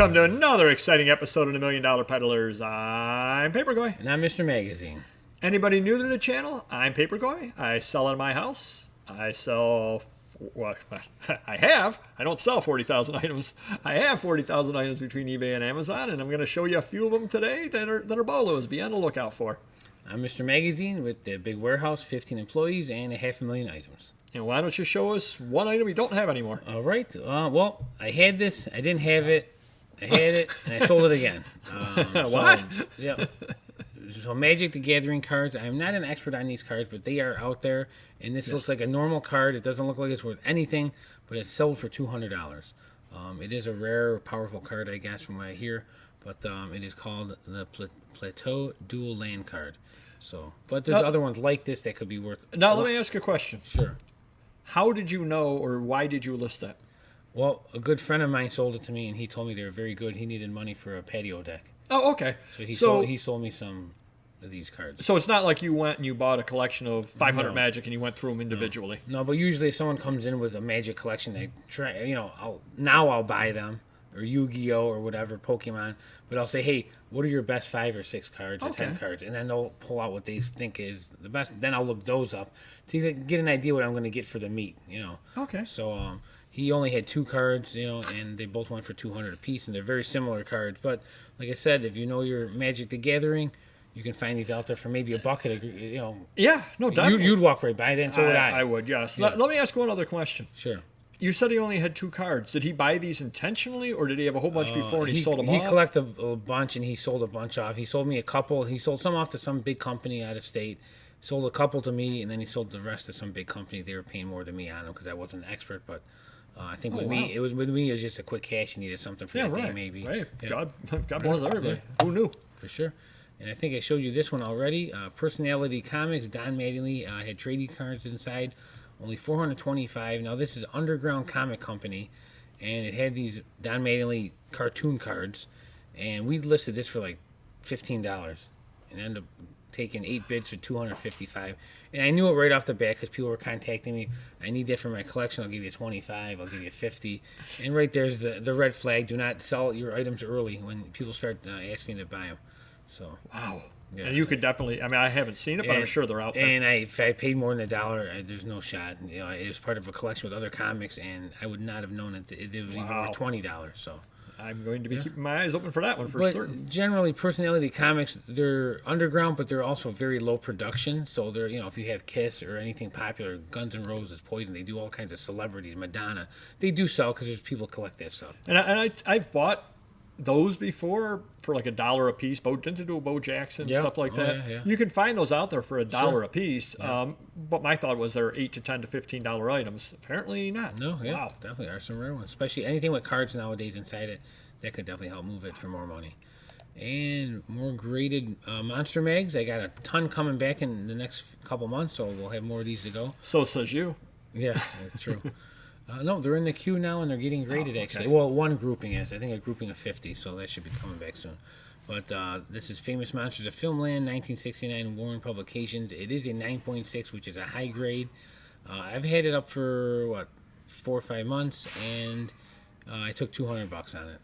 welcome to another exciting episode of the Million Dollar Peddlers. I'm Papergoy. And I'm Mr. Magazine. Anybody new to the channel? I'm Papergoy. I sell in my house. I sell, well, I don't sell 40,000 items. I have 40,000 items between eBay and Amazon, and I'm going to show you a few of them today that are BOLOs. Be on the lookout for. I'm Mr. Magazine with the big warehouse, 15 employees, and 500,000 items. And why don't you show us one item you don't have anymore? All right. Well, I had this. I didn't have it. I had it, and I sold it again. What? Yeah. So Magic the Gathering cards. I'm not an expert on these cards, but they are out there. And this looks like a normal card. It doesn't look like it's worth anything, but it's sold for $200. It is a rare, powerful card, I guess, from what I hear. But it is called the Plateau Dual Land card. So, but there's other ones like this that could be worth. Now, let me ask you a question. Sure. How did you know, or why did you list that? Well, a good friend of mine sold it to me, and he told me they were very good. He needed money for a patio deck. Oh, okay. So he sold me some of these cards. So it's not like you went and you bought a collection of 500 Magic and you went through them individually. No, but usually if someone comes in with a Magic collection, they try. I'll buy them, or Yu-Gi-Oh or whatever, Pokemon. But I'll say, hey, what are your best 5 or 6 cards or 10 cards? And then they'll pull out what they think is the best. Then I'll look those up to get an idea what I'm going to get for the meat. Okay. So he only had 2 cards, and they both went for $200 a piece, and they're very similar cards. But like I said, if you know your Magic the Gathering, you can find these out there for maybe a bucket. Yeah, no, definitely. You'd walk right by it, and so would I. I would, yes. Yeah. Let me ask one other question. Sure. You said he only had 2 cards. Did he buy these intentionally, or did he have a whole bunch before and he sold them off? He collected a bunch, and he sold a bunch off. He sold me a couple. He sold some off to some big company out of state. Sold a couple to me, and then he sold the rest to some big company. They were paying more than me on them because I wasn't an expert. But I think me, it was just a quick cash. You needed something for that day, maybe. Right. Yeah. God bless everybody. Yeah. Who knew? For sure. And I think I showed you this one already. Personality Comics, Don Mattingly had trading cards inside. Only $425. Now, this is Underground Comic Company, and it had these Don Mattingly cartoon cards, and we listed this for like $15 and ended up taking 8 bids for $255. And I knew it right off the bat because people were contacting me. I need that for my collection. I'll give you 25. I'll give you 50. And right there's the red flag. Do not sell your items early when people start asking to buy them. So wow. Yeah. And you could definitely, I haven't seen it, but I'm sure they're out there. And if I paid more than $1, there's no shot. It was part of a collection with other comics, and I would not have known it was even worth $20. So I'm going to be keeping my eyes open for that one for certain. Generally, Personality Comics, they're underground, but they're also very low production. So they're, if you have Kiss or anything popular, Guns N' Roses, Poison, they do all kinds of celebrities, Madonna. They do sell because there's people collect that stuff. And I've bought those before for like $1 a piece. Didn't they do Bo Jackson, stuff like that? Yeah. You can find those out there for $1 a piece. Yeah. But my thought was they're $8 to $10 to $15 items. Apparently not. No, yeah, wow. Definitely are some rare ones, especially anything with cards nowadays inside it. That could definitely help move it for more money. And more graded monster mags. I got a ton coming back in the next couple months, so we'll have more of these to go. So says you. Yeah, that's true. No, they're in the queue now, and they're getting graded, actually. Okay. Well, one grouping is. I think a grouping of 50, so that should be coming back soon. But this is Famous Monsters of Filmland, 1969, Warren Publications. It is a 9.6, which is a high grade. I've had it up for, 4 or 5 months, and I took $200 on it.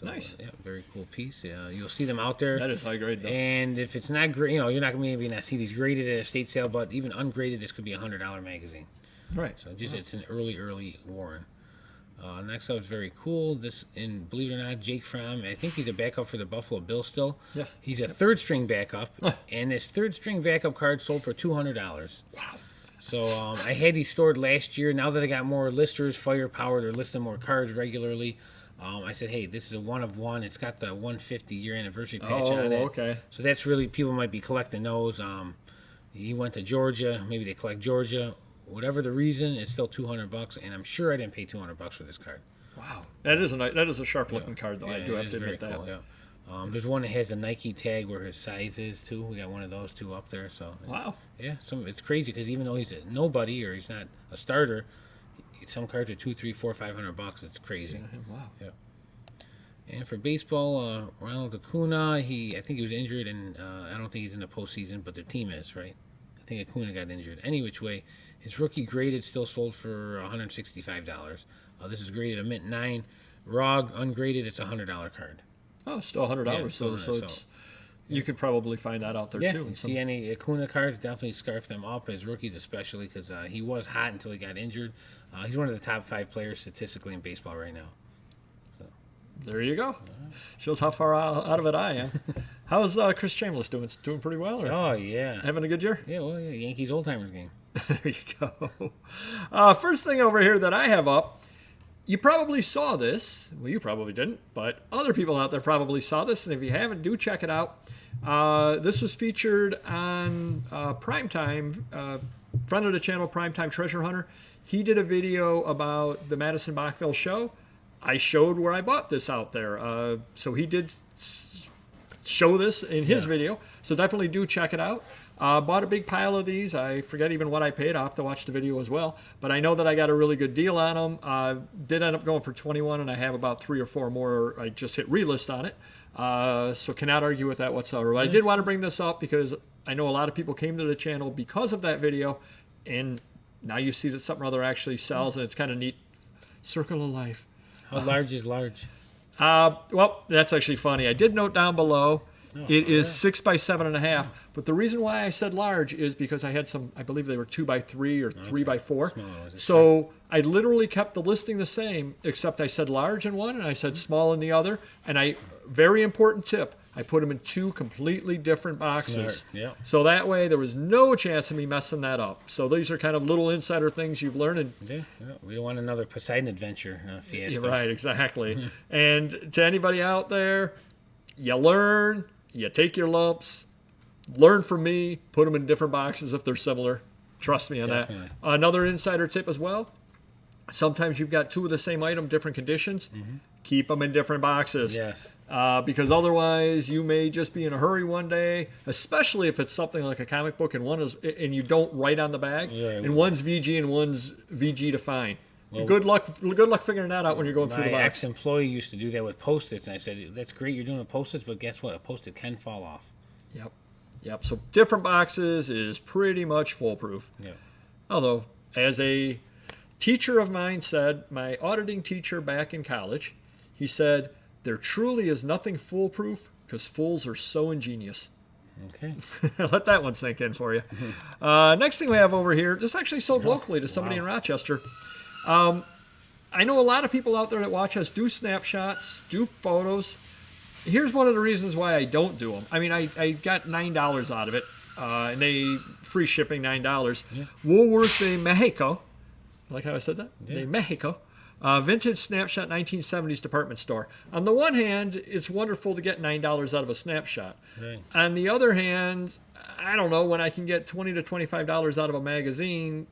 So, nice. Yeah, very cool piece. You'll see them out there. That is high grade, though. And if it's not great, you're not going to maybe not see these graded at a estate sale, but even ungraded, this could be a $100 magazine. Right. So it's an early Warren. Next up is very cool. This, and believe it or not, Jake Fromm. I think he's a backup for the Buffalo Bills still. Yes. He's a third string backup, and this third string backup card sold for $200. Wow. So I had these stored last year. Now that I got more listers, firepower, they're listing more cards regularly. I said, hey, this is a 1 of 1. It's got the 150 year anniversary patch on it. Oh, okay. So that's really, people might be collecting those. He went to Georgia. Maybe they collect Georgia. Whatever the reason, it's still $200, and I'm sure I didn't pay $200 for this card. Wow, that is a sharp looking card, though. Yeah, I do have to admit that. Cool, yeah. There's one that has a Nike tag where his size is too. We got one of those two up there. So wow, yeah, it's crazy because even though he's a nobody or he's not a starter, some cards are $200, $300, $400, $500. It's crazy. Yeah, wow. Yeah. And for baseball, Ronald Acuna, I think he was injured, and I don't think he's in the postseason, but their team is, right? I think Acuna got injured. Any which way, his rookie graded still sold for $165. This is graded a mint 9. Raw, ungraded, it's a $100 card. Oh, still $100. Yeah, so still $100, it's you could probably find that out there Yeah, too. you in see any Acuna cards, definitely scarf them up as rookies, especially because he was hot until he got injured. He's one of the top 5 players statistically in baseball right now. There you go. Shows how far out of it I am. How's Chris Chambliss doing? Doing pretty well? Or Oh, yeah. having a good year? Yeah, well, yeah, Yankees old timers game. There you go. First thing over here that I have up, you probably saw this. Well, you probably didn't, but other people out there probably saw this, and if you haven't, do check it out. This was featured on Primetime, friend of the channel, Primetime Treasure Hunter. He did a video about the Madison Bachville show. I showed where I bought this out there. So he did show this in his video, so definitely do check it out. Bought a big pile of these. I forget even what I paid. I'll have to watch the video as well. But I know that I got a really good deal on them. Did end up going for 21, and I have about 3 or 4 more. I just hit relist on it. So cannot argue with that whatsoever. But I did want to bring this up because I know a lot of people came to the channel because of that video, and now you see that something or other actually sells, and it's kind of neat. Circle of life. How large is large? Well, that's actually funny. I did note down below. It is 6 by 7.5. But the reason why I said large is because I had some, I believe they were 2 by 3 or 3 by 4. So I literally kept the listing the same, except I said large in one and I said small in the other. And very important tip, I put them in 2 completely different boxes. Smart. Yeah. So that way there was no chance of me messing that up. So these are kind of little insider things you've learned. And Yeah, we don't want another Poseidon adventure fiasco. right, exactly. And to anybody out there, you learn, you take your lumps, learn from me, put them in different boxes if they're similar. Trust me on Definitely. that. Another insider tip as well, sometimes you've got 2 of the same item, different conditions. Keep them in different boxes. Yes. Because otherwise you may just be in a hurry one day, especially if it's something like a comic book and and you don't write on the bag, and one's VG and one's VG to fine. Well, good luck figuring that out when you're going through the My box. ex-employee used to do that with Post-its, and I said, that's great, you're doing a Post-its, but guess what? A Post-it can fall off. Yep. So different boxes is pretty much foolproof. Yeah. Although, as a teacher of mine said, my auditing teacher back in college, he said, there truly is nothing foolproof because fools are so ingenious. Okay. Let that one sink in for you. Next thing we have over here, this actually sold locally to somebody in Rochester. I know a lot of people out there that watch us do snapshots, do photos. Here's one of the reasons why I don't do them. I mean, I got $9 out of it, and they free shipping $9. Yeah. Woolworth de Mexico, like how I said that? Yeah. De Mexico. Vintage snapshot 1970s department store. On the one hand, it's wonderful to get $9 out of a snapshot. Right. On the other hand, I don't know, when I can get $20 to $25 out of a magazine,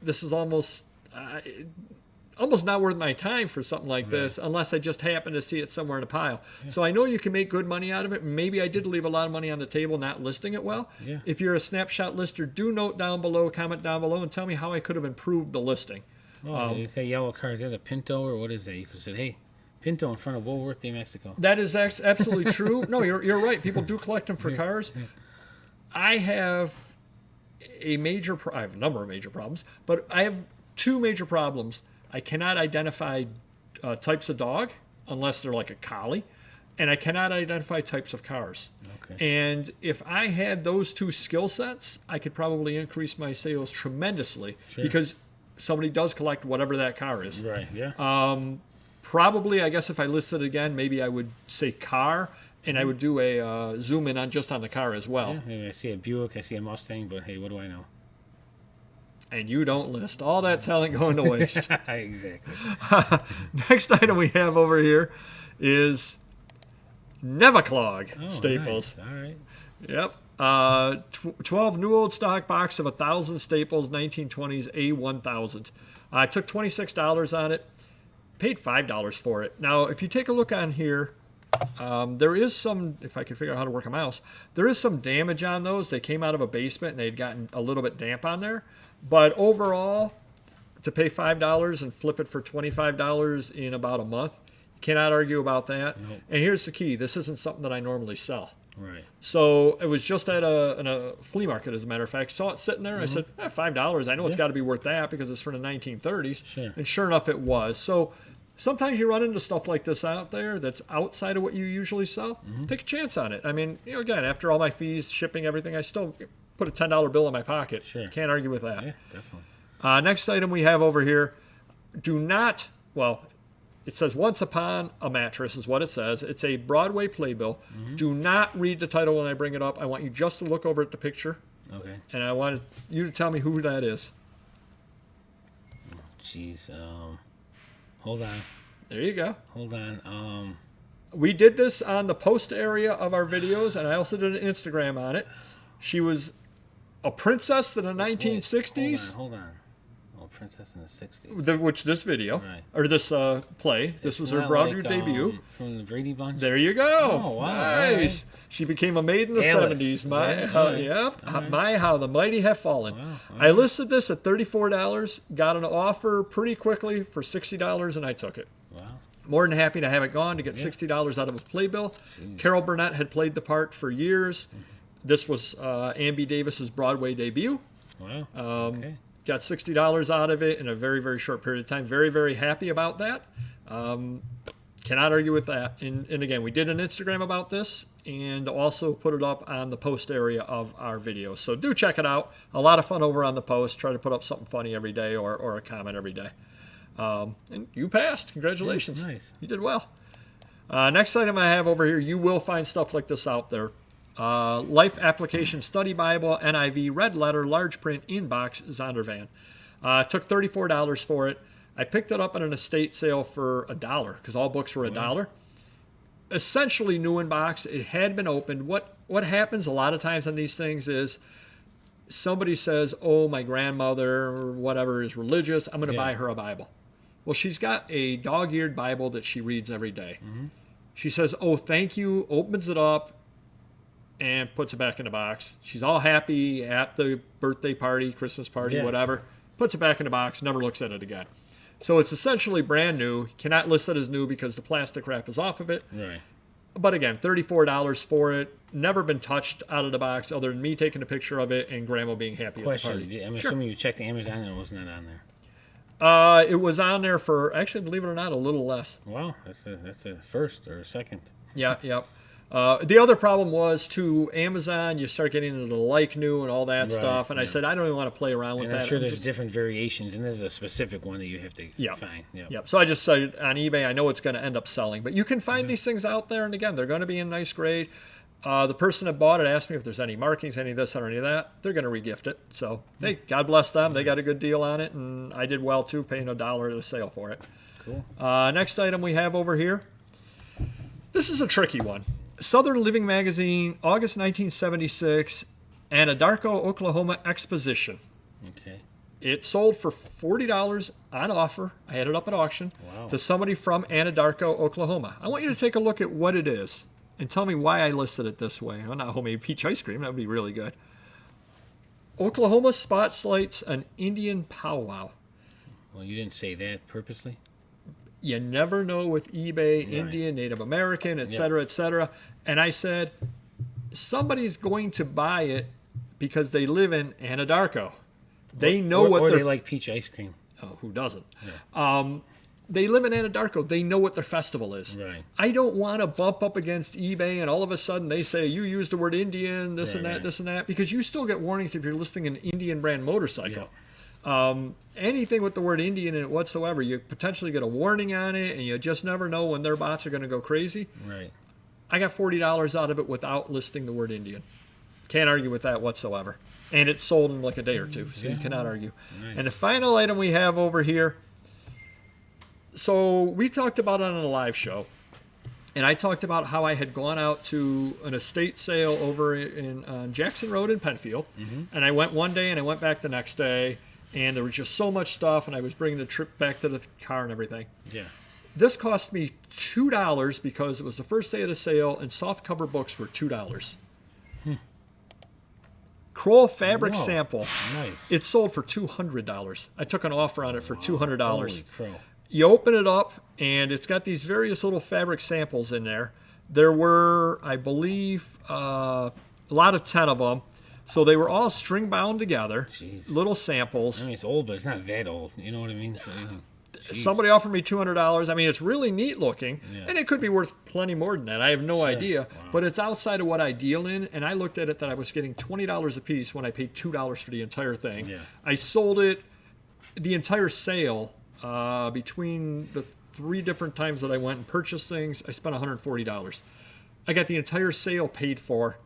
this is almost not worth my time for something like this, unless I just happen to see it somewhere in a pile. Yeah. So I know you can make good money out of it. Maybe I did leave a lot of money on the table not listing it well. Yeah. If you're a snapshot lister, do note down below, comment down below, and tell me how I could have improved the listing. Oh, is that yellow car, is that a Pinto or what is that? You could have said, hey, Pinto in front of Woolworth de Mexico. That is absolutely true. No, you're right. People do collect them for cars. I have I have a number of major problems, but I have 2 major problems. I cannot identify types of dog unless they're like a collie, and I cannot identify types of cars. Okay. And if I had those 2 skill sets, I could probably increase my sales tremendously because somebody does collect whatever that car is. Right, yeah. Probably, I guess if I listed it again, maybe I would say car, and I would do a zoom in on just on the car as well. Yeah, maybe I see a Buick, I see a Mustang, but hey, what do I know? And you don't list. All that talent going to waste. Exactly. Next item we have over here is Nevaclog staples. Nice. All right. Yep. 12 new old stock box of 1,000 staples, 1920s A1000. I took $26 on it, paid $5 for it. Now, if you take a look on here, there is some, if I can figure out how to work a mouse, there is some damage on those. They came out of a basement and they'd gotten a little bit damp on there. But overall, to pay $5 and flip it for $25 in about a month, cannot argue about that. Nope. And here's the key. This isn't something that I normally sell. Right. So it was just at a flea market, as a matter of fact. Saw it sitting there. I said, $5. I know it's got to be worth that because it's from the 1930s. Sure. And sure enough, it was. So sometimes you run into stuff like this out there that's outside of what you usually sell. Take a chance on it. I mean, again, after all my fees, shipping, everything, I still put a $10 bill in my pocket. Sure. Can't argue with that. Yeah, definitely. Next item we have over here, it says once upon a mattress is what it says. It's a Broadway playbill. Do not read the title when I bring it up. I want you just to look over at the picture. Okay. And I want you to tell me who that is. Jeez. Hold on. There you go. Hold on. We did this on the post area of our videos, and I also did an Instagram on it. She was a princess in the 1960s. Hold on. Oh, princess in the 60s. Which this video, Right. or this play, this was her Not Broadway like, debut. From the Brady Bunch? There you go. Oh, wow. Nice. She became a maid in the Alice. 70s. Is that it? All right. How the mighty have fallen. Wow. I listed this at $34, got an offer pretty quickly for $60, and I took it. Wow. More than happy to have it gone to get $60 out of a playbill. Carol Burnett had played the part for years. This was Ambi Davis's Broadway debut. Wow. Okay. Got $60 out of it in a very, very short period of time. Very, very happy about that. Cannot argue with that. And again, we did an Instagram about this and also put it up on the post area of our videos. So do check it out. A lot of fun over on the post. Try to put up something funny every day or a comment every day. And you passed. Congratulations. Nice. You did well. Next item I have over here, you will find stuff like this out there. Life Application Study Bible, NIV, red letter, large print, in-box, Zondervan. Took $34 for it. I picked it up at an estate sale for $1 because all books were $1. Essentially new in box. It had been opened. What happens a lot of times on these things is somebody says, oh, my grandmother or whatever is religious. I'm going to buy her a Bible. Well, she's got a dog-eared Bible that she reads every day. She says, oh, thank you, opens it up, and puts it back in the box. She's all happy at the birthday party, Christmas party, whatever. Puts it back in the box, never looks at it again. So it's essentially brand new. Cannot list it as new because the plastic wrap is off of it. Right. But again, $34 for it. Never been touched out of the box other than me taking a picture of it and Grandma being happy at the party. Question. I'm assuming you checked Amazon and it was not on there. It was on there for, actually, believe it or not, a little less. Wow, that's a first or a second. Yeah. The other problem was, to Amazon, you start getting into the like new and all that stuff. And I said, I don't even want to play around with And that. I'm sure there's different variations, and this is a specific one that you have to find. Yep. So I just said on eBay, I know it's going to end up selling. But you can find these things out there. And again, they're going to be in nice grade. The person that bought it asked me if there's any markings, any of this or any of that. They're going to regift it. So, hey, God bless them. They got a good deal on it. And I did well, too, paying $1 at a sale for it. Cool. Next item we have over here. This is a tricky one. Southern Living Magazine, August 1976, Anadarko, Oklahoma Exposition. Okay. It sold for $40 on offer. I had it up at auction to somebody from Anadarko, Oklahoma. I want you to take a look at what it is and tell me why I listed it this way. Well, not homemade peach ice cream. That would be really good. Oklahoma spotlights an Indian powwow. Well, you didn't say that purposely. You never know with eBay, Indian, Native American, et cetera, et cetera. And I said, somebody's going to buy it because they live in Anadarko. They know what or they like peach ice cream. Oh, who doesn't? Yeah. They live in Anadarko. They know what their festival is. Right. I don't want to bump up against eBay and all of a sudden they say, you use the word Indian, this and that, this and that, because you still get warnings if you're listing an Indian brand motorcycle. Anything with the word Indian in it whatsoever, you potentially get a warning on it, and you just never know when their bots are going to go crazy. Right. I got $40 out of it without listing the word Indian. Can't argue with that whatsoever. And it sold in like a day or two, so you cannot argue. Nice. And the final item we have over here, so we talked about it on a live show, and I talked about how I had gone out to an estate sale over on Jackson Road in Penfield, and I went one day and I went back the next day, and there was just so much stuff, and I was bringing the trip back to the car and everything. Yeah. This cost me $2 because it was the first day of the sale, and soft cover books were $2. Kroll fabric sample. Nice. It sold for $200. I took an offer on it for $200. Holy crow. You open it up, and it's got these various little fabric samples in there. There were, I believe, a lot of 10 of them. So they were all string bound together, Jeez. little samples. I mean, it's old, but it's not that old. You know what I mean? Somebody offered me $200. I mean, it's really neat looking, Yeah. and it could be worth plenty more than that. I have no Sure. idea, Wow. but it's outside of what I deal in, and I looked at it that I was getting $20 a piece when I paid $2 for the entire thing. Yeah. I sold it, the entire sale, between the 3 different times that I went and purchased things, I spent $140. I got the entire sale paid for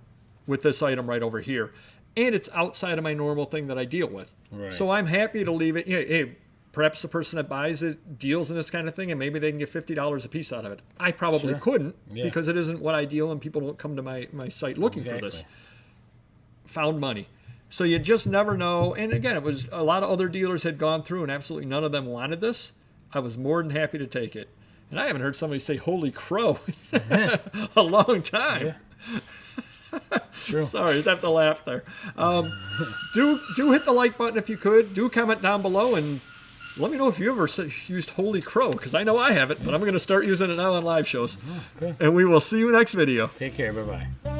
with this item right over here. And it's outside of my normal thing that I deal with. Right. So I'm happy to leave it. Hey, perhaps the person that buys it deals in this kind of thing, and maybe they can get $50 a piece out of it. I probably Sure. couldn't Yeah. because it isn't what I deal, and people don't come to my site looking for this. Exactly. Found money. So you just never know. And again, it was a lot of other dealers had gone through, and absolutely none of them wanted this. I was more than happy to take it. And I haven't heard somebody say "Holy crow" in a long time. Yeah. True. Sorry, I just have to laugh there. Do hit the like button if you could. Do comment down below and let me know if you ever used "Holy Crow," because I know I haven't, but I'm going to start using it now on live shows. Okay. And we will see you next video. Take care. Bye-bye.